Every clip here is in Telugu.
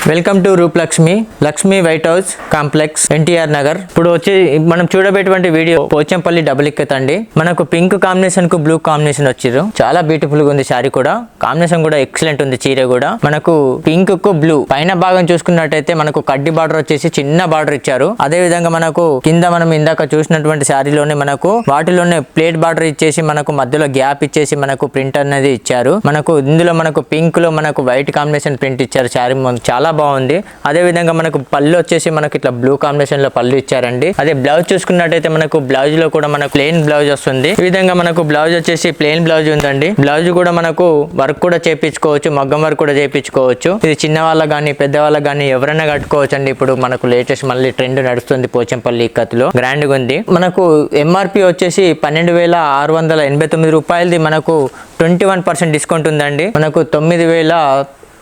Welcome to Roop Lakshmi white house complex NTR Nagar. ఇప్పుడు వచ్చి మనం చూడబెట్టినటువంటి వీడియో పోచంపల్లి డబుల్ ఇక్కత్ అండి. మనకు పింక్ కాంబినేషన్ కు బ్లూ కాంబినేషన్ వచ్చిర్రు. చాలా బ్యూటిఫుల్ గా ఉంది శారీ కూడా. కాంబినేషన్ కూడా ఎక్సలెంట్ ఉంది. చీర కూడా మనకు పింక్ కు బ్లూ. పైన భాగం చూసుకున్నట్టయితే మనకు కడ్డీ బార్డర్ వచ్చేసి చిన్న బార్డర్ ఇచ్చారు. అదే విధంగా మనకు కింద మనం ఇందాక చూసినటువంటి శారీలోనే మనకు వాటిలోనే ప్లేట్ బార్డర్ ఇచ్చేసి మనకు మధ్యలో గ్యాప్ ఇచ్చేసి మనకు ప్రింట్ అనేది ఇచ్చారు. మనకు ఇందులో మనకు పింక్ లో మనకు వైట్ కాంబినేషన్ ప్రింట్ ఇచ్చారు. శారీ చాలా బాగుంది. అదే విధంగా మనకు పళ్ళు వచ్చేసి మనకి ఇట్లా బ్లూ కాంబినేషన్ లో పళ్ళు ఇచ్చారండి. అదే బ్లౌజ్ చూసుకున్నట్టయితే మనకు బ్లౌజ్ లో కూడా మనకు ప్లెయిన్ బ్లౌజ్ వస్తుంది. ఈ విధంగా మనకు బ్లౌజ్ వచ్చేసి ప్లెయిన్ బ్లౌజ్ ఉందండి. బ్లౌజ్ కూడా మనకు వర్క్ కూడా చేయించుకోవచ్చు, మగ్గం వర్క్ కూడా చేయించుకోవచ్చు. ఇది చిన్న వాళ్ళకి కానీ పెద్ద వాళ్ళకి కానీ ఎవరైనా కట్టుకోవచ్చు అండి. ఇప్పుడు మనకు లేటెస్ట్ మళ్ళీ ట్రెండ్ నడుస్తుంది పోచంపల్లి ఇక్కత్లో. గ్రాండ్ గా ఉంది. మనకు ఎంఆర్పి వచ్చేసి 12,689 రూపాయలది మనకు 21% డిస్కౌంట్ ఉందండి. మనకు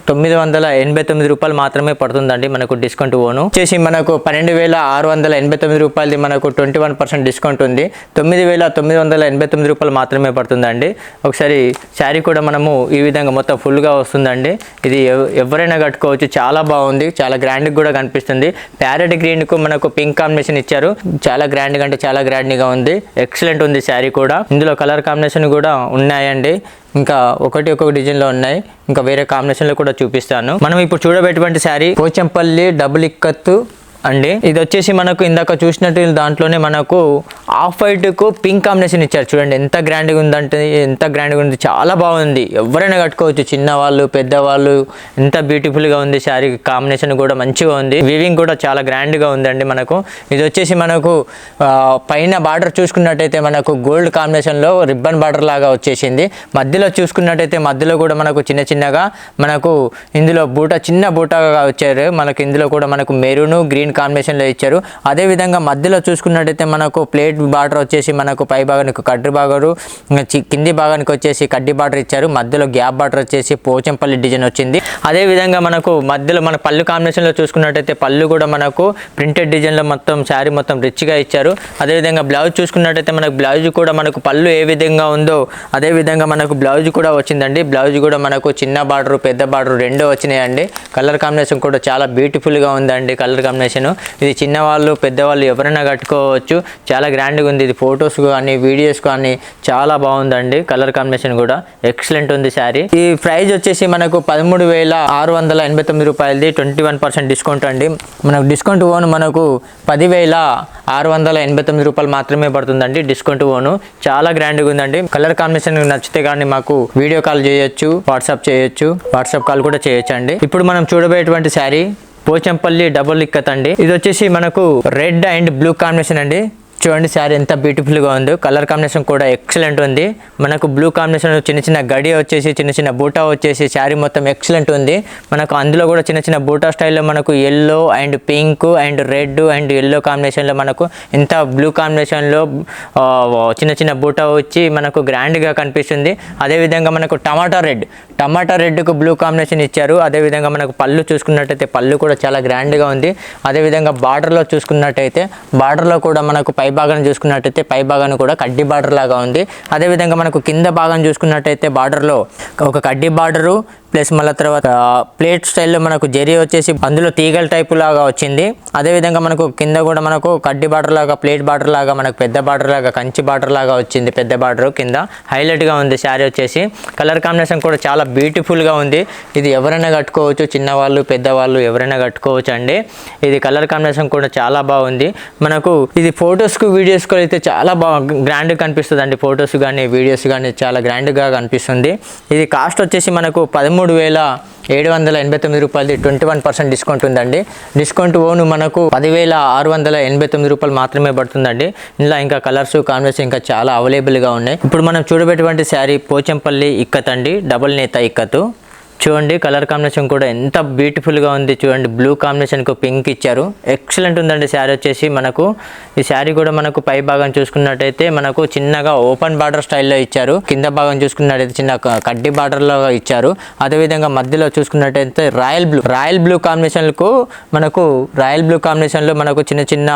9,989 రూపాయలు మాత్రమే పడుతుందండి మనకు డిస్కౌంట్ ఓను వచ్చేసి. మనకు 12,689 రూపాయలది మనకు 21% డిస్కౌంట్ ఉంది. 9,989 రూపాయలు మాత్రమే పడుతుందండి. ఒకసారి శారీ కూడా మనము ఈ విధంగా మొత్తం ఫుల్గా వస్తుందండి. ఇది ఎవరైనా కట్టుకోవచ్చు. చాలా బాగుంది. చాలా గ్రాండ్ కూడా కనిపిస్తుంది. ప్యారెట్ గ్రీన్ కు మనకు పింక్ కాంబినేషన్ ఇచ్చారు. చాలా గ్రాండ్ అంటే చాలా గ్రాండ్ గా ఉంది. ఎక్సలెంట్ ఉంది శారీ కూడా. ఇందులో కలర్ కాంబినేషన్ కూడా ఉన్నాయండి. ఇంకా ఒక్కొక్క డిజైన్ లో ఉన్నాయి. ఇంకా వేరే కాంబినేషన్ లో కూడా చూపిస్తాను. మనం ఇప్పుడు చూడబెట్టినటువంటి శారీ పోచంపల్లి డబుల్ ఇక్కత్ అండి. ఇది వచ్చేసి మనకు ఇందాక చూసినట్టు దాంట్లోనే మనకు ఆఫ్ వైట్ కు పింక్ కాంబినేషన్ ఇచ్చారు. చూడండి ఎంత గ్రాండ్గా ఉందంటే ఎంత గ్రాండ్గా ఉంది. చాలా బాగుంది. ఎవరైనా కట్టుకోవచ్చు. చిన్నవాళ్ళు పెద్దవాళ్ళు. ఎంత బ్యూటిఫుల్ గా ఉంది శారీ. కాంబినేషన్ కూడా మంచిగా ఉంది. వీవింగ్ కూడా చాలా గ్రాండ్ గా ఉందండి. మనకు ఇది వచ్చేసి మనకు పైన బార్డర్ చూసుకున్నట్టయితే మనకు గోల్డ్ కాంబినేషన్ లో రిబ్బన్ బార్డర్ లాగా వచ్చేసింది. మధ్యలో చూసుకున్నట్టయితే మధ్యలో కూడా మనకు చిన్నగా మనకు ఇందులో చిన్న బూటాగా వచ్చారు. మనకు ఇందులో కూడా మనకు మెరూన్ గ్రీన్ కాంబినేషన్ లో ఇచ్చారు. అదే విధంగా మధ్యలో చూసుకున్నట్టయితే మనకు ప్లేట్ బార్డర్ వచ్చేసి మనకు పై భాగానికి కడ్డీ బార్డర్, కింది భాగానికి వచ్చేసి కడ్డీ బార్డర్ ఇచ్చారు. మధ్యలో గ్యాప్ బార్డర్ వచ్చేసి పోచంపల్లి డిజైన్ వచ్చింది. అదే విధంగా మనకు మధ్యలో మన పళ్ళు కాంబినేషన్ లో చూసుకున్నట్టయితే పళ్ళు కూడా మనకు ప్రింటెడ్ డిజైన్ లో మొత్తం శారీ మొత్తం రిచ్ గా ఇచ్చారు. అదే విధంగా బ్లౌజ్ చూసుకున్నట్టయితే మనకు బ్లౌజ్ కూడా మనకు పళ్ళు ఏ విధంగా ఉందో అదే విధంగా మనకు బ్లౌజ్ కూడా వచ్చిందండి. బ్లౌజ్ కూడా మనకు చిన్న బార్డర్ పెద్ద బార్డర్ రెండో వచ్చినాయండి. కలర్ కాంబినేషన్ కూడా చాలా బ్యూటిఫుల్ గా ఉందండి. కలర్ కాంబినేషన్ ఇది చిన్నవాళ్ళు పెద్దవాళ్ళు ఎవరైనా కట్టుకోవచ్చు. చాలా గ్రాండ్గా ఉంది. ఇది ఫొటోస్ కానీ వీడియోస్ కానీ చాలా బాగుందండి. కలర్ కాంబినేషన్ కూడా ఎక్సలెంట్ ఉంది శారీ. ఈ ప్రైస్ వచ్చేసి మనకు 13,689 రూపాయలది 21% డిస్కౌంట్ అండి. మనకు డిస్కౌంట్ ఓను మనకు 10,689 రూపాయలు మాత్రమే పడుతుందండి డిస్కౌంట్ ఓను. చాలా గ్రాండ్గా ఉందండి. కలర్ కాంబినేషన్ నచ్చితే కానీ మాకు వీడియో కాల్ చేయొచ్చు, వాట్సాప్ కాల్ కూడా చేయొచ్చు అండి. ఇప్పుడు మనం చూడబోయేటువంటి శారీ పోచంపల్లి డబుల్ ఇక్కత్ అండి. ఇది వచ్చేసి మనకు రెడ్ అండ్ బ్లూ కాంబినేషన్ అండి. చూడండి శారీ ఎంత బ్యూటిఫుల్ గా ఉందో. కలర్ కాంబినేషన్ కూడా ఎక్సలెంట్ ఉంది. మనకు బ్లూ కాంబినేషన్ చిన్న గడి వచ్చేసి చిన్న బూటా వచ్చేసి శారీ మొత్తం ఎక్సలెంట్ ఉంది. మనకు అందులో కూడా చిన్న బూటా స్టైల్లో మనకు yellow and pink and red and yellow combination లో మనకు ఇంత బ్లూ కాంబినేషన్ లో చిన్న బూటా వచ్చి మనకు గ్రాండ్ గా కనిపిస్తుంది. అదే విధంగా మనకు టమాటా రెడ్ కు బ్లూ కాంబినేషన్ ఇచ్చారు. అదే విధంగా మనకు పళ్ళు చూసుకున్నట్టయితే పళ్ళు కూడా చాలా గ్రాండ్ గా ఉంది. అదే విధంగా బార్డర్ లో చూసుకున్నట్టయితే బార్డర్ లో కూడా మనకు పై భాగం చూసుకున్నట్టయితే పై భాగాన్ని కూడా కడ్డీ బార్డర్ లాగా ఉంది. అదే విధంగా మనకు కింద భాగం చూసుకున్నట్టయితే బార్డర్ లో ఒక కడ్డీ బార్డరు ప్లస్ మళ్ళీ తర్వాత ప్లేట్ స్టైల్లో మనకు జరీ వచ్చేసి అందులో తీగల టైపు లాగా వచ్చింది. అదే విధంగా మనకు కింద కూడా మనకు కడ్డీ బార్డర్ లాగా ప్లేట్ బార్డర్ లాగా మనకు పెద్ద బార్డర్ లాగా కంచి బార్డర్ లాగా వచ్చింది. పెద్ద బార్డర్ కింద హైలైట్ గా ఉంది శారీ వచ్చేసి. కలర్ కాంబినేషన్ కూడా చాలా బ్యూటిఫుల్ గా ఉంది. ఇది ఎవరైనా కట్టుకోవచ్చు. చిన్నవాళ్ళు పెద్దవాళ్ళు ఎవరైనా కట్టుకోవచ్చు అండి. ఇది కలర్ కాంబినేషన్ కూడా చాలా బాగుంది. మనకు ఇది ఫొటోస్ కు వీడియోస్ కు అయితే చాలా గ్రాండ్ కనిపిస్తుంది అండి. ఫొటోస్ కానీ వీడియోస్ కానీ చాలా గ్రాండ్ గా కనిపిస్తుంది. ఇది కాస్ట్ వచ్చేసి మనకు 13,789 రూపాయలది 21% డిస్కౌంట్ ఉందండి. డిస్కౌంట్ ఓను మనకు 10,689 రూపాయలు మాత్రమే పడుతుందండి. ఇలా ఇంకా కలర్స్ కాంబినేషన్ ఇంకా చాలా అవైలబుల్గా ఉన్నాయి. ఇప్పుడు మనం చూడబెట్టినటువంటి శారీ పోచంపల్లి ఇక్కత్ అండి. డబుల్ నేత ఇక్కత్. చూడండి కలర్ కాంబినేషన్ కూడా ఎంత బ్యూటిఫుల్గా ఉంది. చూడండి బ్లూ కాంబినేషన్కు పింక్ ఇచ్చారు. ఎక్సలెంట్ ఉందండి శారీ వచ్చేసి. మనకు ఈ శారీ కూడా మనకు పై భాగం చూసుకున్నట్టయితే మనకు చిన్నగా ఓపెన్ బార్డర్ స్టైల్లో ఇచ్చారు. కింద భాగం చూసుకున్నట్టయితే చిన్న కడ్డీ బార్డర్లో ఇచ్చారు. అదేవిధంగా మధ్యలో చూసుకున్నట్టయితే రాయల్ బ్లూ కాంబినేషన్కు మనకు మనకు చిన్న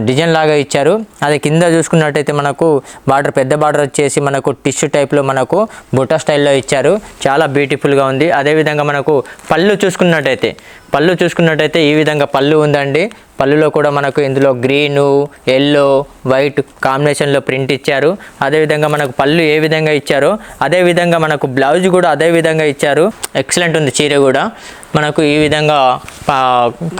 డిజైన్ లాగా ఇచ్చారు. అది కింద చూసుకున్నట్టయితే మనకు బార్డర్ పెద్ద బార్డర్ వచ్చేసి మనకు టిష్యూ టైప్లో మనకు బుట్ట స్టైల్లో ఇచ్చారు. చాలా బ్యూటిఫుల్ బ్యూటిఫుల్గా ఉంది. అదేవిధంగా మనకు పళ్ళు చూసుకున్నట్టయితే ఈ విధంగా పళ్ళు ఉందండి. పళ్ళులో కూడా మనకు ఇందులో గ్రీను, ఎల్లో, వైట్ కాంబినేషన్లో ప్రింట్ ఇచ్చారు. అదేవిధంగా మనకు పళ్ళు ఏ విధంగా ఇచ్చారో అదేవిధంగా మనకు బ్లౌజ్ కూడా అదే విధంగా ఇచ్చారు. ఎక్సలెంట్ ఉంది చీర కూడా. మనకు ఈ విధంగా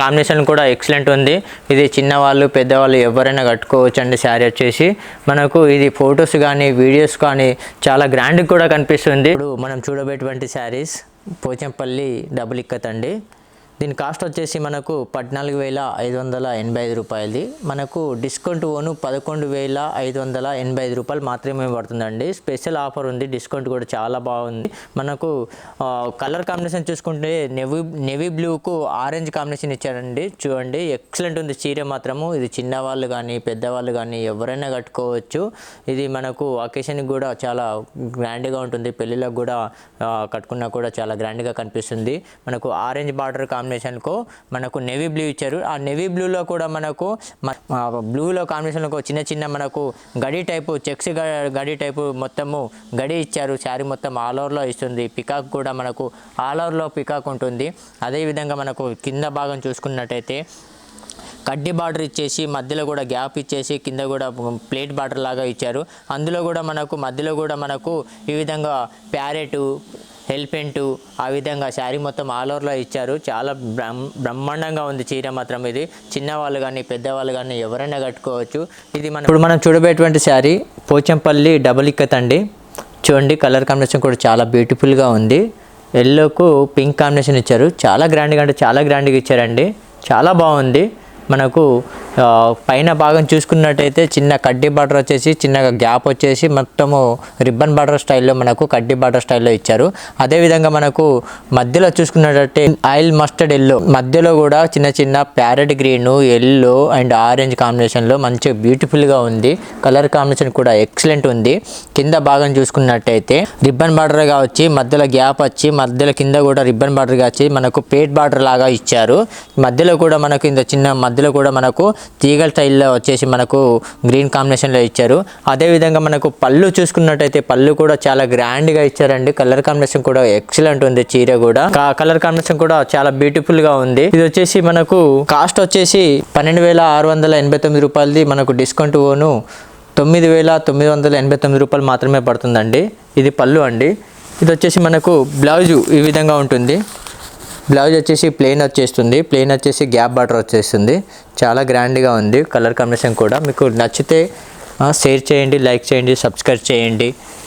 కాంబినేషన్ కూడా ఎక్సలెంట్ ఉంది. ఇది చిన్నవాళ్ళు పెద్దవాళ్ళు ఎవరైనా కట్టుకోవచ్చు అండి. శారీ వచ్చేసి మనకు ఇది ఫొటోస్ కానీ వీడియోస్ కానీ చాలా గ్రాండ్గా కూడా కనిపిస్తుంది. ఇప్పుడు మనం చూడబోయేటువంటి శారీస్ పోచంపల్లి డబుల్ ఇక్కత్ అండి. దీని కాస్ట్ వచ్చేసి మనకు 14,585 రూపాయలది. మనకు డిస్కౌంట్ ఓను 11,585 రూపాయలు మాత్రమే పడుతుందండి. స్పెషల్ ఆఫర్ ఉంది, డిస్కౌంట్ కూడా చాలా బాగుంది. మనకు కలర్ కాంబినేషన్ చూసుకుంటే నెవీ బ్లూకు ఆరెంజ్ కాంబినేషన్ ఇచ్చారండి. చూడండి ఎక్సలెంట్ ఉంది చీర మాత్రము. ఇది చిన్నవాళ్ళు కానీ పెద్దవాళ్ళు కానీ ఎవరైనా కట్టుకోవచ్చు. ఇది మనకు అకేషన్కి కూడా చాలా గ్రాండ్గా ఉంటుంది. పెళ్ళిళ్ళకు కూడా కట్టుకున్నా కూడా చాలా గ్రాండ్గా కనిపిస్తుంది. మనకు ఆరెంజ్ బార్డర్ కాంబినేషన్కు మనకు నెవీ బ్లూ ఇచ్చారు. ఆ నెవీ బ్లూలో కూడా మనకు బ్లూలో కాంబినేషన్లో చిన్న మనకు గడి టైపు చెక్స్ గడి టైపు మొత్తము గడి ఇచ్చారు. శారీ మొత్తం ఆల్ ఓవర్లో ఇస్తుంది. పికాక్ కూడా మనకు ఆల్ ఓవర్లో పికాక్ ఉంటుంది. అదేవిధంగా మనకు కింద భాగం చూసుకున్నట్టయితే కడ్డీ బార్డర్ ఇచ్చేసి మధ్యలో కూడా గ్యాప్ ఇచ్చేసి కింద కూడా ప్లేట్ బార్డర్ లాగా ఇచ్చారు. అందులో కూడా మనకు మధ్యలో కూడా మనకు ఈ విధంగా ప్యారెటు హెల్పెంటు ఆ విధంగా శారీ మొత్తం ఆల్ ఓవర్లో ఇచ్చారు. చాలా బ్రహ్మాండంగా ఉంది చీర మాత్రం. ఇది చిన్నవాళ్ళు కానీ పెద్దవాళ్ళు కానీ ఎవరైనా కట్టుకోవచ్చు. ఇది ఇప్పుడు మనం చూడబోయేటువంటి శారీ పోచంపల్లి డబుల్ ఇక్కత్ అండి. చూడండి కలర్ కాంబినేషన్ కూడా చాలా బ్యూటిఫుల్గా ఉంది. ఎల్లోకు పింక్ కాంబినేషన్ ఇచ్చారు. చాలా గ్రాండ్గా అంటే చాలా గ్రాండ్గా ఇచ్చారండి. చాలా బాగుంది. మనకు పైన భాగం చూసుకున్నట్టయితే చిన్న కడ్డీ బార్డర్ వచ్చేసి చిన్నగా గ్యాప్ వచ్చేసి మొత్తము రిబ్బన్ బార్డర్ స్టైల్లో మనకు కడ్డీ బార్డర్ స్టైల్లో ఇచ్చారు. అదేవిధంగా మనకు మధ్యలో చూసుకున్నట్టయితే ఆయిల్ మస్టర్డ్ ఎల్లో మధ్యలో కూడా చిన్న parrot green, yellow and orange కాంబినేషన్లో మంచిగా బ్యూటిఫుల్గా ఉంది. కలర్ కాంబినేషన్ కూడా ఎక్సలెంట్ ఉంది. కింద భాగం చూసుకున్నట్టయితే రిబ్బన్ బార్డర్గా వచ్చి మధ్యలో గ్యాప్ వచ్చి మధ్యలో కింద కూడా రిబ్బన్ బార్డర్గా వచ్చి మనకు పేట్ బార్డర్ లాగా ఇచ్చారు. మధ్యలో కూడా మనకు ఇంత చిన్న మధ్యలో కూడా మనకు తీగల స్టైల్లో వచ్చేసి మనకు గ్రీన్ కాంబినేషన్లో ఇచ్చారు. అదేవిధంగా మనకు పళ్ళు చూసుకున్నట్టయితే పళ్ళు కూడా చాలా గ్రాండ్గా ఇచ్చారండి. కలర్ కాంబినేషన్ కూడా ఎక్సలెంట్ ఉంది. చీర కూడా కలర్ కాంబినేషన్ కూడా చాలా బ్యూటిఫుల్గా ఉంది. ఇది వచ్చేసి మనకు కాస్ట్ వచ్చేసి 12,689 రూపాయలది. మనకు డిస్కౌంట్ ఓను 9,989 రూపాయలు మాత్రమే పడుతుందండి. ఇది పళ్ళు అండి. ఇది వచ్చేసి మనకు బ్లౌజు ఈ విధంగా ఉంటుంది. బ్లౌజ్ వచ్చేసి ప్లెయిన్ వచ్చేసి గ్యాప్ బార్డర్ వచ్చేస్తుంది. చాలా గ్రాండ్గా ఉంది. కలర్ కాంబినేషన్ కూడా మీకు నచ్చితే షేర్ చేయండి, లైక్ చేయండి, సబ్స్క్రైబ్ చేయండి.